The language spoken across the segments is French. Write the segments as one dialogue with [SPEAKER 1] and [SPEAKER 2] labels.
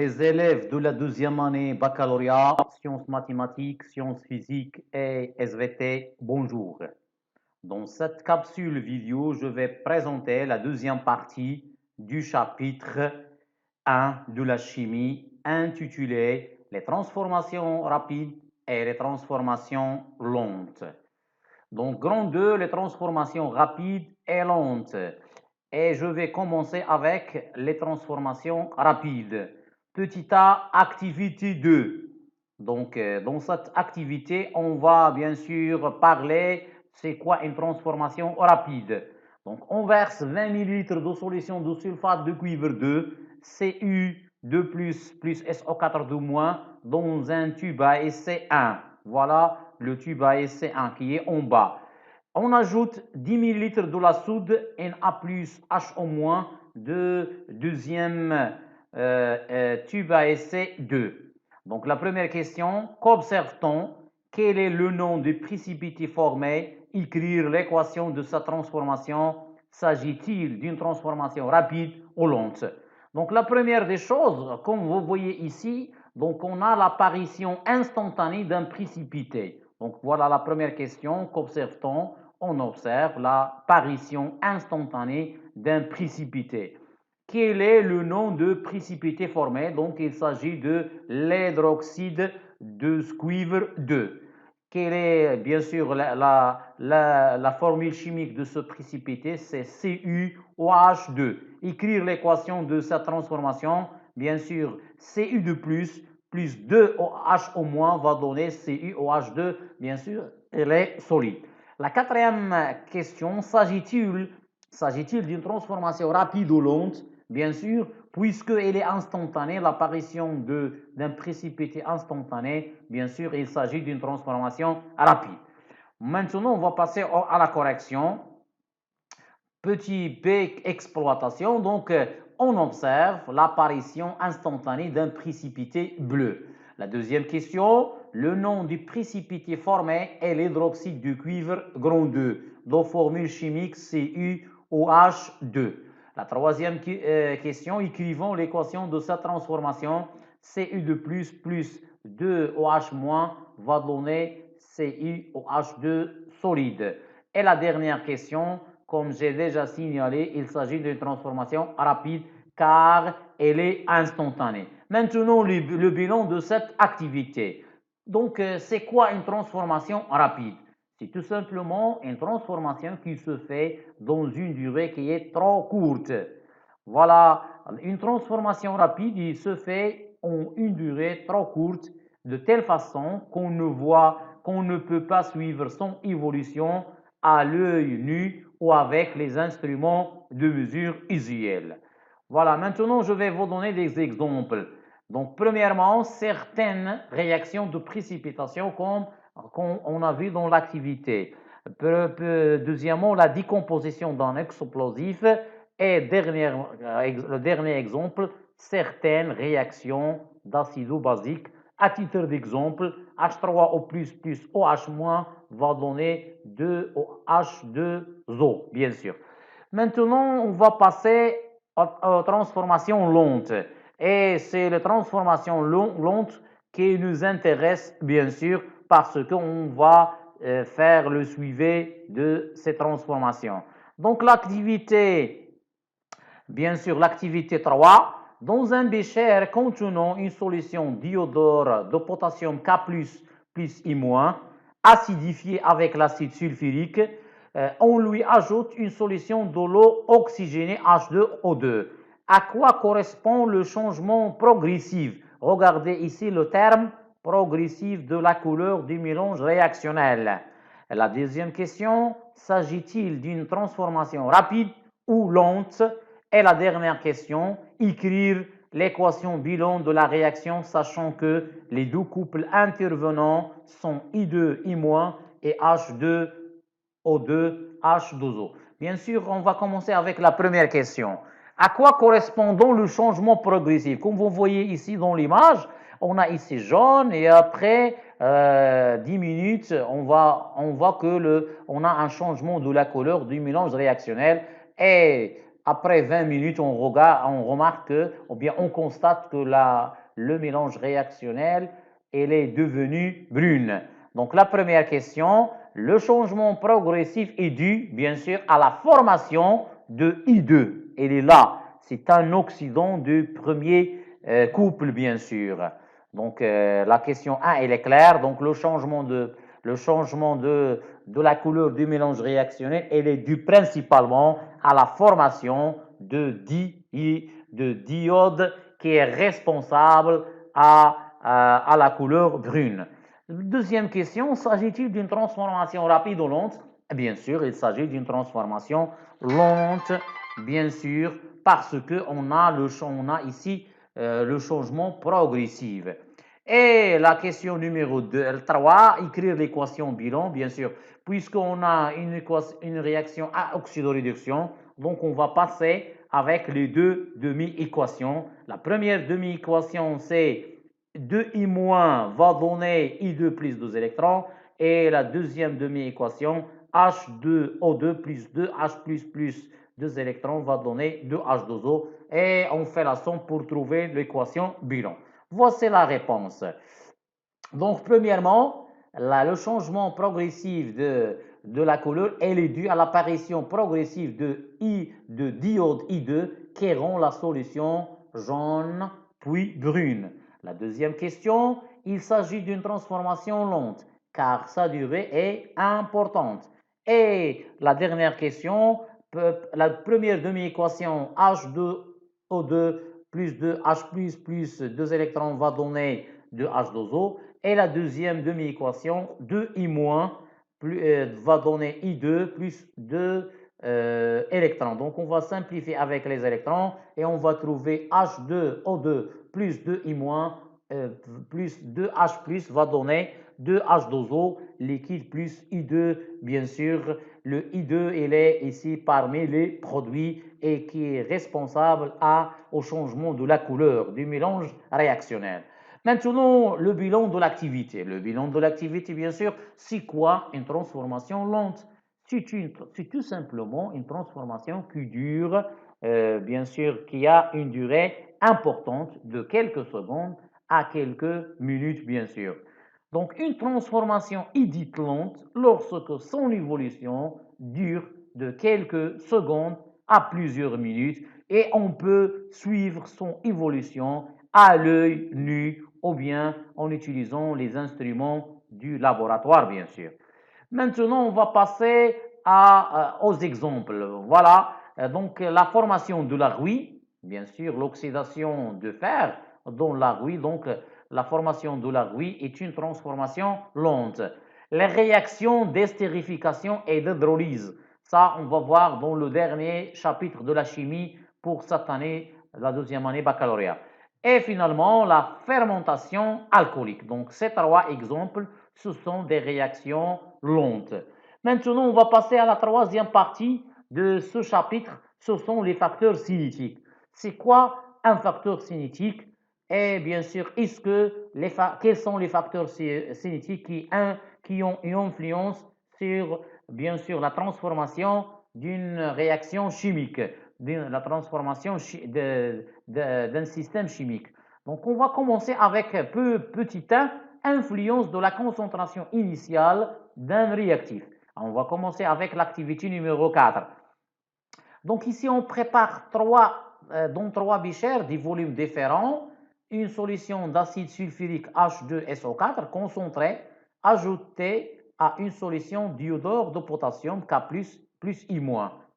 [SPEAKER 1] les élèves de la deuxième année baccalauréat, sciences mathématiques, sciences physiques et SVT, bonjour. Dans cette capsule vidéo, je vais présenter la deuxième partie du chapitre 1 de la chimie intitulé Les transformations rapides et les transformations lentes. Donc, grand 2, les transformations rapides et lentes. Et je vais commencer avec les transformations rapides. Petit a, activité 2. Donc, dans cette activité, on va bien sûr parler c'est quoi une transformation rapide. Donc, on verse 20 ml de solution de sulfate de cuivre 2, Cu2 plus SO4 dans un tube à essai 1. Voilà le tube à essai 1 qui est en bas. On ajoute 10 ml de la soude Na plus HO- de deuxième tube à essai 2. Donc la première question, qu'observe-t-on? Quel est le nom du précipité formé? Écrire l'équation de sa transformation. S'agit-il d'une transformation rapide ou lente? Donc la première des choses, comme vous voyez ici, donc on a l'apparition instantanée d'un précipité. Donc voilà la première question, qu'observe-t-on? On observe l'apparition instantanée d'un précipité. Quel est le nom de précipité formé? Donc il s'agit de l'hydroxyde de cuivre 2. Quelle est bien sûr la formule chimique de ce précipité? C'est CuOH2. Écrire l'équation de cette transformation, bien sûr, Cu2 plus 2OH- va donner CuOH2, bien sûr, elle est solide. La quatrième question, s'agit-il d'une transformation rapide ou lente? Bien sûr, puisqu'elle est instantanée, l'apparition d'un précipité instantané, bien sûr, il s'agit d'une transformation rapide. Maintenant, on va passer à la correction. Petit b, exploitation. Donc, on observe l'apparition instantanée d'un précipité bleu. La deuxième question, le nom du précipité formé est l'hydroxyde de cuivre grand 2, dont formule chimique CuOH2. La troisième question, écrivons l'équation de sa transformation. Cu2 plus 2OH- va donner CuOH2 solide. Et la dernière question, comme j'ai déjà signalé, il s'agit d'une transformation rapide car elle est instantanée. Maintenant, le bilan de cette activité. Donc, c'est quoi une transformation rapide? C'est tout simplement une transformation qui se fait dans une durée qui est trop courte. Voilà, une transformation rapide, il se fait en une durée trop courte, de telle façon qu'on ne peut pas suivre son évolution à l'œil nu ou avec les instruments de mesure usuels. Voilà, maintenant je vais vous donner des exemples. Donc, premièrement, certaines réactions de précipitation comme on a vu dans l'activité. Deuxièmement, la décomposition d'un explosif. Et le dernier exemple, certaines réactions d'acido-basique. À titre d'exemple, H3O plus OH- va donner 2OH2O, bien sûr. Maintenant, on va passer aux transformations lentes. Et c'est les transformations lentes qui nous intéressent, bien sûr, parce qu'on va faire le suivi de ces transformations. Donc, l'activité, bien sûr, l'activité 3, dans un bécher contenant une solution d'iodore de potassium K+, plus I-, acidifiée avec l'acide sulfurique, on lui ajoute une solution de l'eau oxygénée H2O2. À quoi correspond le changement progressif? Regardez ici le terme progressif de la couleur du mélange réactionnel. La deuxième question, s'agit-il d'une transformation rapide ou lente? Et la dernière question, écrire l'équation bilan de la réaction sachant que les deux couples intervenants sont I2, I- et H2O2, H2O. Bien sûr, on va commencer avec la première question. À quoi correspond donc le changement progressif? Comme vous voyez ici dans l'image, on a ici jaune et après 10 minutes, on voit que on a un changement de la couleur du mélange réactionnel et après 20 minutes, on regarde, on remarque que, ou bien on constate que le mélange réactionnel, elle est devenue brune. Donc la première question, le changement progressif est dû, bien sûr, à la formation de I2. Elle est là. C'est un oxydant du premier couple, bien sûr. Donc la question 1, elle est claire. Donc le changement de la couleur du mélange réactionnel, elle est due principalement à la formation de diode qui est responsable à la couleur brune. Deuxième question, s'agit-il d'une transformation rapide ou lente? Bien sûr, il s'agit d'une transformation lente, bien sûr, parce qu'on a ici le changement progressif. Et la question numéro 3, écrire l'équation bilan, bien sûr, puisqu'on a une réaction à oxydoréduction, donc on va passer avec les deux demi-équations. La première demi-équation, c'est 2i- va donner I2 plus 2 électrons, et la deuxième demi-équation, H2O2 plus 2H plus 2 électrons va donner 2H2O, et on fait la somme pour trouver l'équation bilan. Voici la réponse. Donc, premièrement, le changement progressif de la couleur, elle est due à l'apparition progressive de diode I2 qui rend la solution jaune puis brune. La deuxième question, il s'agit d'une transformation lente car sa durée est importante. Et la dernière question, la première demi-équation H2O2 plus 2H plus 2 électrons va donner 2H2O. Et la deuxième demi-équation, 2i- va donner I2 plus 2 électrons. Donc, on va simplifier avec les électrons et on va trouver H2O2 plus 2i- plus 2H plus va donner 2H2O liquide plus I2. Bien sûr, le I2, il est ici parmi les produits et qui est responsable au changement de la couleur du mélange réactionnel. Maintenant, le bilan de l'activité. Le bilan de l'activité, bien sûr, c'est quoi une transformation lente? C'est tout simplement une transformation qui dure, bien sûr, qui a une durée importante de quelques secondes à quelques minutes, bien sûr. Donc, une transformation est dite lente lorsque son évolution dure de quelques secondes à plusieurs minutes et on peut suivre son évolution à l'œil nu ou bien en utilisant les instruments du laboratoire, bien sûr. Maintenant, on va passer aux exemples. Voilà, donc la formation de la rouille, bien sûr, l'oxydation de fer dans la rouille, donc la formation de la rouille est une transformation lente. Les réactions d'estérification et d'hydrolyse, ça, on va voir dans le dernier chapitre de la chimie pour cette année, la deuxième année baccalauréat. Et finalement, la fermentation alcoolique. Donc, ces trois exemples, ce sont des réactions lentes. Maintenant, on va passer à la troisième partie de ce chapitre. Ce sont les facteurs cinétiques. C'est quoi un facteur cinétique? Et bien sûr, quels sont les facteurs cinétiques qui ont une influence sur, bien sûr, la transformation d'une réaction chimique, la transformation d'un système chimique. Donc, on va commencer avec petit 1, influence de la concentration initiale d'un réactif. On va commencer avec l'activité numéro 4. Donc, ici, on prépare dans trois béchers des volumes différents, une solution d'acide sulfurique H2SO4 concentrée, ajoutée à une solution d'iodore de potassium K+, plus I-.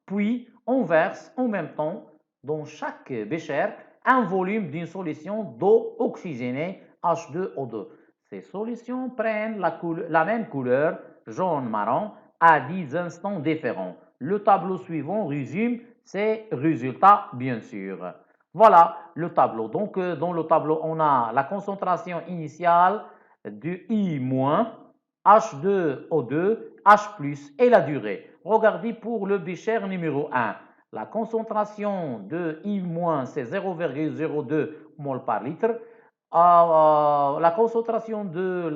[SPEAKER 1] Puis, on verse en même temps dans chaque bécher un volume d'une solution d'eau oxygénée H2O2. Ces solutions prennent la même couleur, jaune-marron, à 10 instants différents. Le tableau suivant résume ces résultats, bien sûr. Voilà le tableau. Donc, dans le tableau, on a la concentration initiale du I-, H2O2, H+, et la durée. Regardez pour le bécher numéro 1. La concentration de I-, c'est 0,02 mol par litre. La concentration de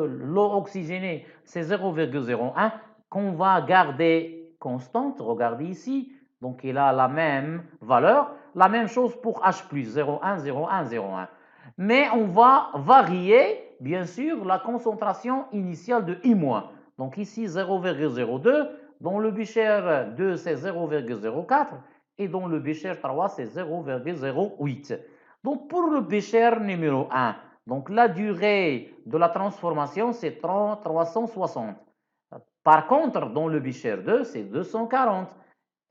[SPEAKER 1] l'eau oxygénée, c'est 0,01 qu'on va garder constante. Regardez ici. Donc, il a la même valeur. La même chose pour H+, 0,1, 0,1, 0,1. Mais on va varier, bien sûr, la concentration initiale de I-. Donc, ici, 0,02. Dans le Becher 2, c'est 0,04. Et dans le Becher 3, c'est 0,08. Donc, pour le Becher numéro 1, donc la durée de la transformation, c'est 360. Par contre, dans le Becher 2, c'est 240.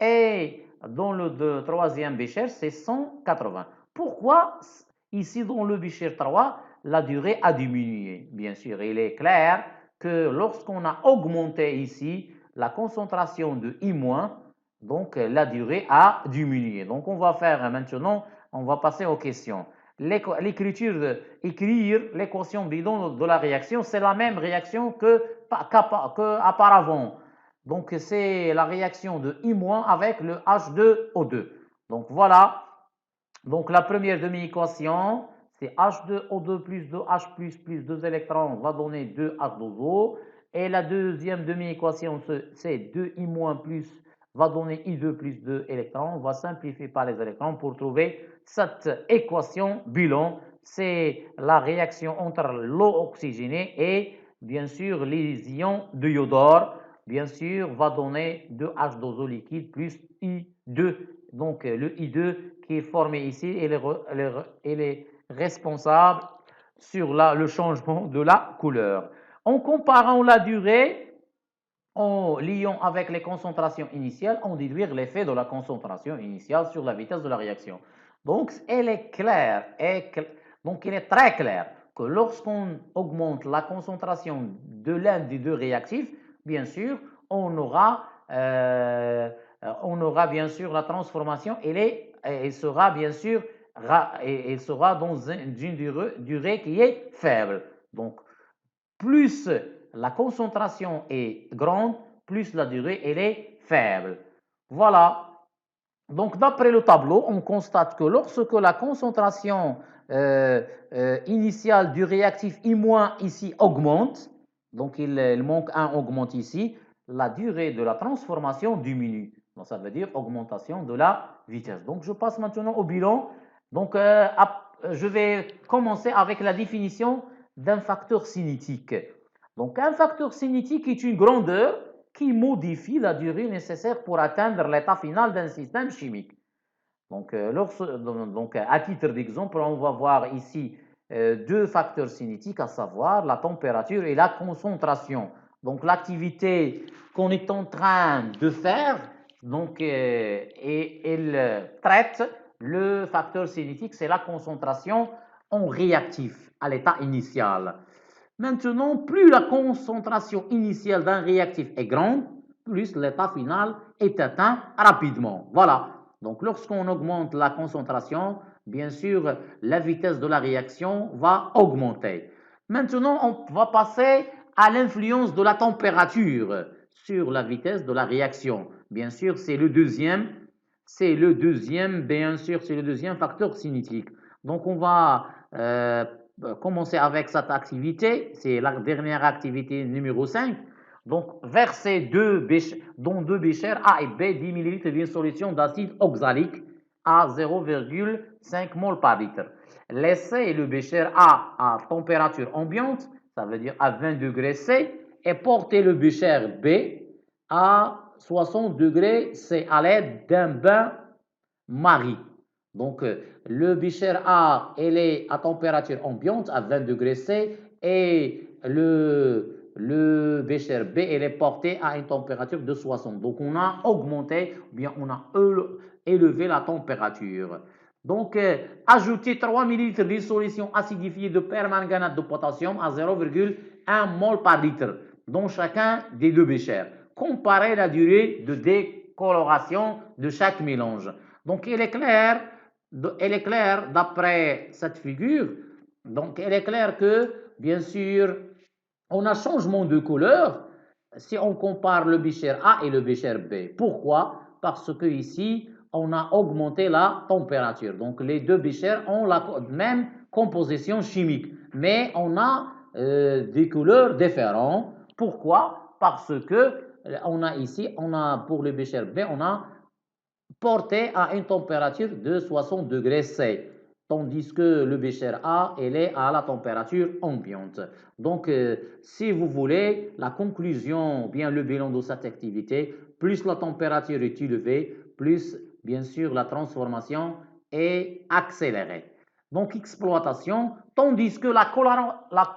[SPEAKER 1] Et dans le troisième Becher, c'est 180. Pourquoi ici dans le Becher 3, la durée a diminué? Bien sûr, il est clair que lorsqu'on a augmenté ici la concentration de I-, donc la durée a diminué. Donc on va faire maintenant, on va passer aux questions. L'écriture, écrire l'équation bidon de la réaction, c'est la même réaction qu'auparavant. Donc, c'est la réaction de I- avec le H2O2. Donc, voilà. Donc, la première demi-équation, c'est H2O2 plus 2H plus 2 électrons va donner 2H2O. Et la deuxième demi-équation, c'est 2I- plus va donner I2 plus 2 électrons. On va simplifier par les électrons pour trouver cette équation bilan. C'est la réaction entre l'eau oxygénée et, bien sûr, les ions de iodore. Bien sûr, va donner 2H2O liquide plus I2. Donc, le I2 qui est formé ici, il est responsable sur le changement de la couleur. En comparant la durée, en liant avec les concentrations initiales, on déduit l'effet de la concentration initiale sur la vitesse de la réaction. Donc, elle est claire, donc il est très clair que lorsqu'on augmente la concentration de l'un des deux réactifs, bien sûr, on aura bien sûr la transformation, elle sera bien sûr elle sera dans une durée qui est faible. Donc, plus la concentration est grande, plus la durée elle est faible. Voilà. Donc, d'après le tableau, on constate que lorsque la concentration initiale du réactif I- ici augmente, donc il manque un augmente ici, la durée de la transformation diminue. Donc, ça veut dire augmentation de la vitesse. Donc, je passe maintenant au bilan. Donc, je vais commencer avec la définition d'un facteur cinétique. Donc, un facteur cinétique est une grandeur qui modifie la durée nécessaire pour atteindre l'état final d'un système chimique. Donc, à titre d'exemple, on va voir ici deux facteurs cinétiques, à savoir la température et la concentration. Donc, l'activité qu'on est en train de faire, donc, elle traite le facteur cinétique, c'est la concentration en réactif à l'état initial. Maintenant, plus la concentration initiale d'un réactif est grande, plus l'état final est atteint rapidement. Voilà. Donc, lorsqu'on augmente la concentration, bien sûr, la vitesse de la réaction va augmenter. Maintenant, on va passer à l'influence de la température sur la vitesse de la réaction. Bien sûr, c'est le deuxième, bien sûr, c'est le deuxième facteur cinétique. Donc, on va commencer avec cette activité. C'est la dernière activité numéro 5. Donc, verser dans deux béchers A et B 10 ml d'une solution d'acide oxalique à 0,5 mol par litre. Laissez le bécher A à température ambiante, ça veut dire à 20 degrés C, et portez le bécher B à 60 degrés C à l'aide d'un bain-marie. Donc, le bécher A, elle est à température ambiante, à 20 degrés C, et le bécher B, elle est porté à une température de 60. Donc, on a augmenté, ou bien on a élevé la température. Donc, ajoutez 3 ml de solution acidifiée de permanganate de potassium à 0,1 mol par litre dans chacun des deux béchers. Comparez la durée de décoloration de chaque mélange. Donc, il est clair d'après cette figure, donc il est clair que, bien sûr, on a changement de couleur si on compare le bécher A et le bécher B. Pourquoi? Parce que ici, on a augmenté la température. Donc, les deux béchers ont la même composition chimique, mais on a des couleurs différentes. Pourquoi? Parce que on a ici, pour le bécher B, on a porté à une température de 60 degrés C, tandis que le bécher A, elle est à la température ambiante. Donc, si vous voulez, la conclusion, bien le bilan de cette activité, plus la température est élevée, plus, bien sûr, la transformation est accélérée. Donc, exploitation, tandis que la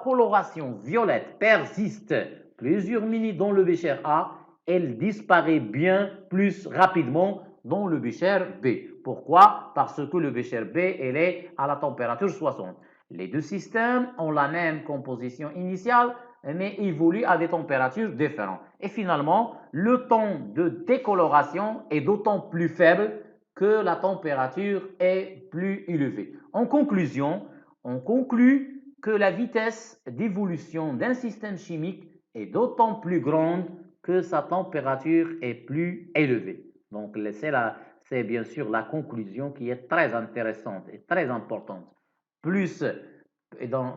[SPEAKER 1] coloration violette persiste plusieurs minutes dans le bécher A, elle disparaît bien plus rapidement dans le bécher B. Pourquoi? Parce que le bécher B, elle est à la température 60. Les deux systèmes ont la même composition initiale, mais évoluent à des températures différentes. Et finalement, le temps de décoloration est d'autant plus faible que la température est plus élevée. En conclusion, on conclut que la vitesse d'évolution d'un système chimique est d'autant plus grande que sa température est plus élevée. Donc, c'est bien sûr la conclusion qui est très intéressante et très importante. Plus,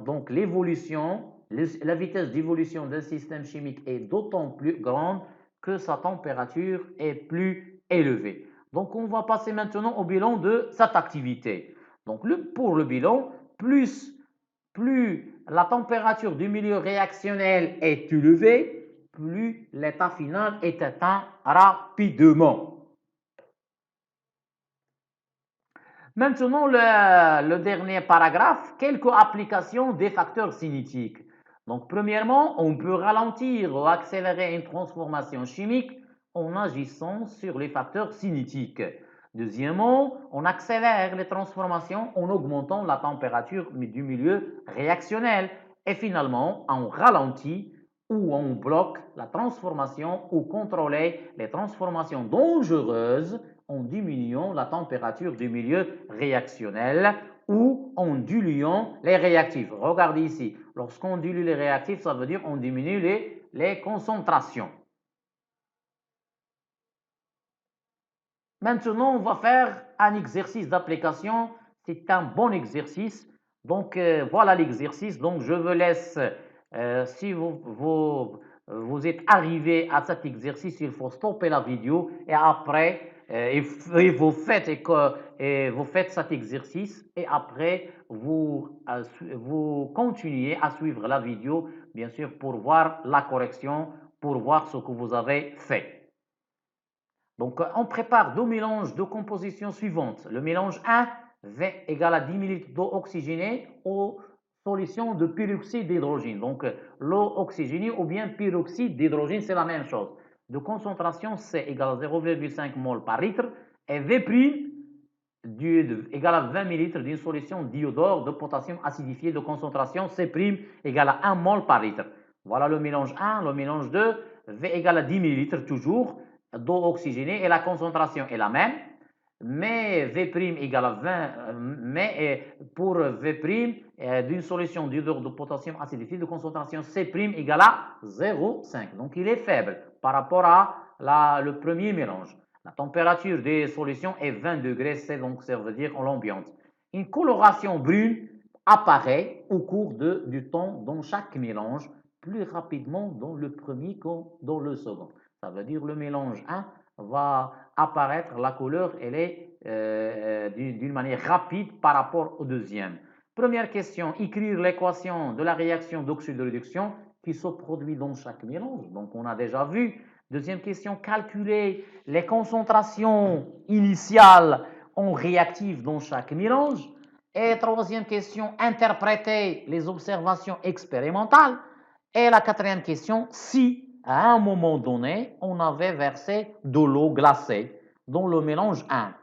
[SPEAKER 1] donc l'évolution, la vitesse d'évolution d'un système chimique est d'autant plus grande que sa température est plus élevée. Donc, on va passer maintenant au bilan de cette activité. Donc, pour le bilan, plus la température du milieu réactionnel est élevée, plus l'état final est atteint rapidement. Maintenant, le dernier paragraphe, quelques applications des facteurs cinétiques. Donc, premièrement, on peut ralentir ou accélérer une transformation chimique en agissant sur les facteurs cinétiques. Deuxièmement, on accélère les transformations en augmentant la température du milieu réactionnel. Et finalement, on ralentit ou on bloque la transformation ou contrôler les transformations dangereuses en diminuant la température du milieu réactionnel ou en diluant les réactifs. Regardez ici, lorsqu'on dilue les réactifs, ça veut dire qu'on diminue les concentrations. Maintenant, on va faire un exercice d'application. C'est un bon exercice. Donc, voilà l'exercice. Donc, je vous laisse, si vous êtes arrivé à cet exercice, il faut stopper la vidéo et après, vous faites cet exercice et après, vous continuez à suivre la vidéo, bien sûr, pour voir la correction, pour voir ce que vous avez fait. Donc, on prépare deux mélanges de composition suivantes. Le mélange 1, V égale à 10 ml d'eau oxygénée aux solutions de peroxyde d'hydrogène. Donc, l'eau oxygénée ou bien peroxyde d'hydrogène, c'est la même chose. De concentration C égale à 0,5 mol par litre et V' égale à 20 ml d'une solution d'iodore de potassium acidifié de concentration C' égale à 1 mol par litre. Voilà le mélange 1. Le mélange 2, V égale à 10 ml toujours d'eau oxygénée et la concentration est la même, mais V' égale à 20, mais pour V' d'une solution d'iodore de potassium acidifié de concentration C' égale à 0,5. Donc il est faible par rapport à le premier mélange. La température des solutions est 20 degrés C, donc ça veut dire en l'ambiance. Une coloration brune apparaît au cours du temps dans chaque mélange, plus rapidement dans le premier que dans le second. Ça veut dire le mélange 1 va apparaître, la couleur, elle est d'une manière rapide par rapport au deuxième. Première question, écrire l'équation de la réaction d'oxydoréduction qui se produit dans chaque mélange. Donc, on a déjà vu. Deuxième question, calculer les concentrations initiales en réactifs dans chaque mélange. Et troisième question, interpréter les observations expérimentales. Et la quatrième question, si à un moment donné, on avait versé de l'eau glacée dans le mélange 1,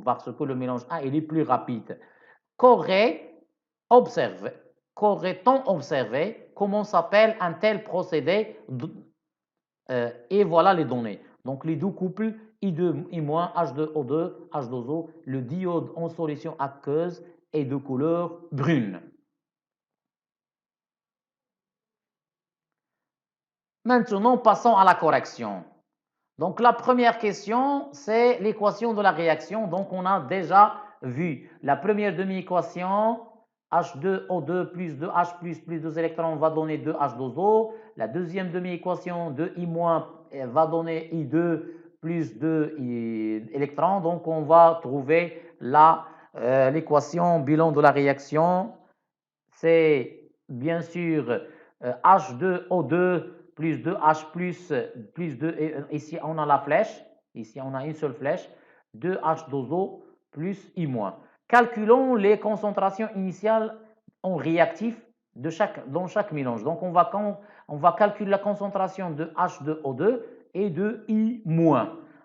[SPEAKER 1] parce que le mélange 1 il est plus rapide. Qu'aurait-on observé comment s'appelle un tel procédé et voilà les données. Donc les deux couples I2, I-, H2O2, H2O, le diode en solution aqueuse est de couleur brune. Maintenant, passons à la correction. Donc, la première question, c'est l'équation de la réaction. Donc, on a déjà vu la première demi-équation, H2O2 plus 2H plus 2 électrons va donner 2H2O. La deuxième demi-équation, 2I- va donner I2 plus 2 électrons. Donc, on va trouver l'équation bilan de la réaction. C'est bien sûr H2O2 plus 2H plus 2. Ici, on a la flèche. Ici, on a une seule flèche. 2H2O plus I-. Calculons les concentrations initiales en réactif dans chaque mélange. Donc, on va calculer la concentration de H2O2 et de I-.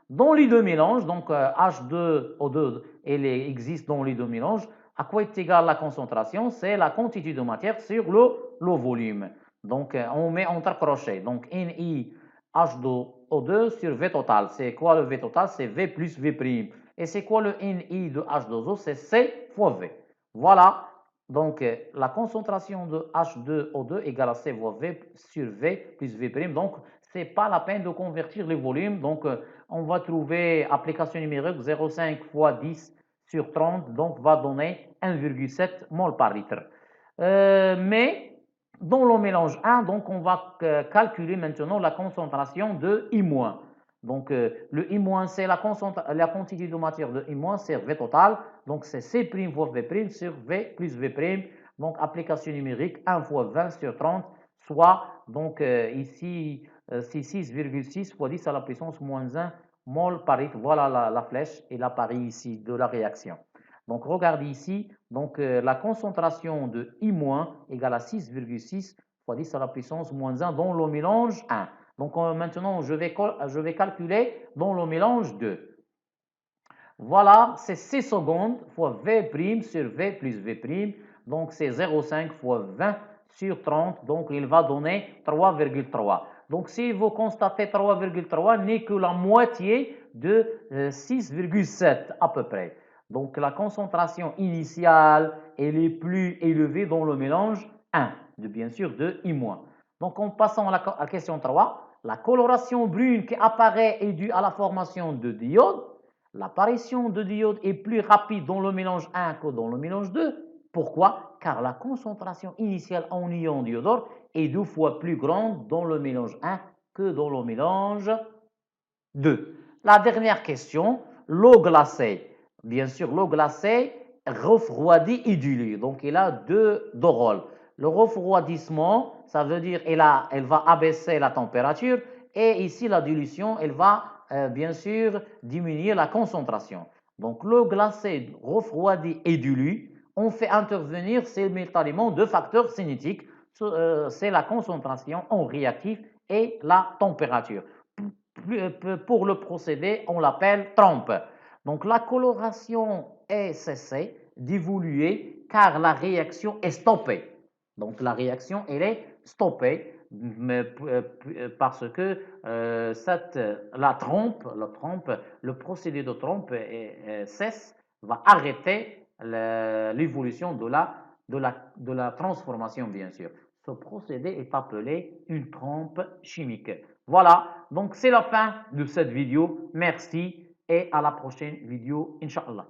[SPEAKER 1] Dans les deux mélanges, donc H2O2 existe dans les deux mélanges, à quoi est égale la concentration? C'est la quantité de matière sur le volume. Donc, on met entre crochets. Donc, NI H2O2 sur V total. C'est quoi le V total? C'est V plus V'. Et c'est quoi le NI de H2O? C'est C fois V. Voilà. Donc, la concentration de H2O2 égale à C fois V sur V plus V'. Donc, ce n'est pas la peine de convertir les volumes. Donc, on va trouver application numérique 0,5 fois 10 sur 30, donc va donner 1,7 mol par litre. Mais dans le mélange 1, donc on va calculer maintenant la concentration de I-. Donc le I-, c'est la quantité de matière de I-, c'est V total. Donc c'est C' fois V' sur V plus V'. Donc application numérique 1 fois 20 sur 30, soit donc ici c'est 6,6 fois 10 à la puissance moins 1 mol par litre. Voilà la flèche et l'appareil ici de la réaction. Donc regardez ici, donc la concentration de I- égale à 6,6 fois 10 à la puissance moins 1 dans le mélange 1. Donc maintenant, je vais calculer dans le mélange 2. Voilà, c'est 6 secondes fois V' sur V plus V'. Donc c'est 0,5 fois 20 sur 30. Donc il va donner 3,3. Donc si vous constatez 3,3 n'est que la moitié de 6,7 à peu près. Donc la concentration initiale elle est plus élevée dans le mélange 1, bien sûr de I-. Donc en passant à la question 3, la coloration brune qui apparaît est due à la formation de diodes. L'apparition de diodes est plus rapide dans le mélange 1 que dans le mélange 2. Pourquoi? Car la concentration initiale en ion diodore est 2 fois plus grande dans le mélange 1 que dans le mélange 2. La dernière question, l'eau glacée. Bien sûr, l'eau glacée refroidit et dilue. Donc, il a deux rôles. Le refroidissement, ça veut dire elle va abaisser la température. Et ici, la dilution, elle va bien sûr diminuer la concentration. Donc, l'eau glacée refroidit et dilue. On fait intervenir simultanément deux facteurs cinétiques. C'est la concentration en réactif et la température. Pour le procédé, on l'appelle trempe. Donc la coloration est cessée d'évoluer car la réaction est stoppée. Donc la réaction elle est stoppée parce que le procédé de trempe cesse, va arrêter l'évolution de la transformation bien sûr. Ce procédé est appelé une trempe chimique. Voilà, donc c'est la fin de cette vidéo. Merci et à la prochaine vidéo, Inch'Allah.